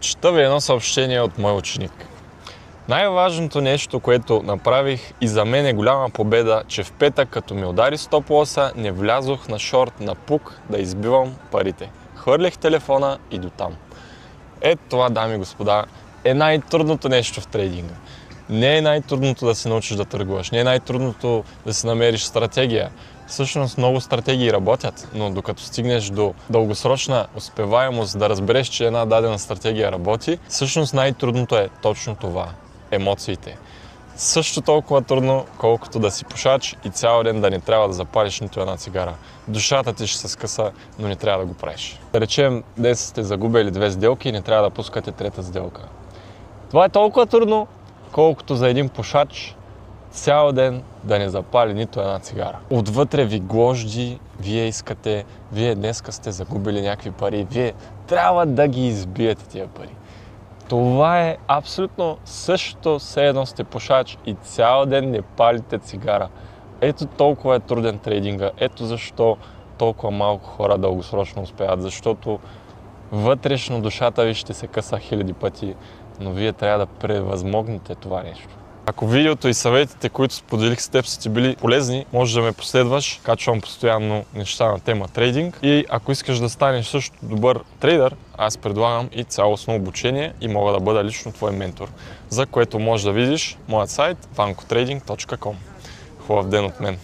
Чета ви едно съобщение от мой ученик. Най-важното нещо, което направих и за мен е голяма победа, че в петък, като ми удари стоп-лоса, не влязох на шорт на пук да избивам парите. Хвърлих телефона и дотам. Ето това, дами и господа, е най-трудното нещо в трейдинга. Не е най-трудното да се научиш да търгуваш, не е най-трудното да си намериш стратегия. Всъщност много стратегии работят, но докато стигнеш до дългосрочна успеваемост да разбереш, че една дадена стратегия работи, всъщност най-трудното е точно това – емоциите. Също толкова трудно, колкото да си пушач и цял ден да не трябва да запалиш нито една цигара. Душата ти ще се скъса, но не трябва да го правиш. Да речем, днес сте загубили 2 сделки и не трябва да пускате трета сделка. Това е толкова трудно, колкото за един пушач цял ден да не запали нито една цигара. Отвътре ви гложди, вие днеска сте загубили някакви пари, вие трябва да ги избиете тия пари. Това е абсолютно същото, все едно сте пушач и цял ден не палите цигара. Ето толкова е труден трейдинга, ето защо толкова малко хора дългосрочно успеят, защото вътрешно душата ви ще се къса хиляди пъти, но вие трябва да превъзмогнете това нещо. Ако видеото и съветите, които споделих с теб, са ти били полезни, можеш да ме последваш, качвам постоянно неща на тема трейдинг. И ако искаш да станеш също добър трейдър, аз предлагам и цялостно обучение и мога да бъда лично твой ментор, за което можеш да видиш моят сайт vankotrading.com. Хубав ден от мен!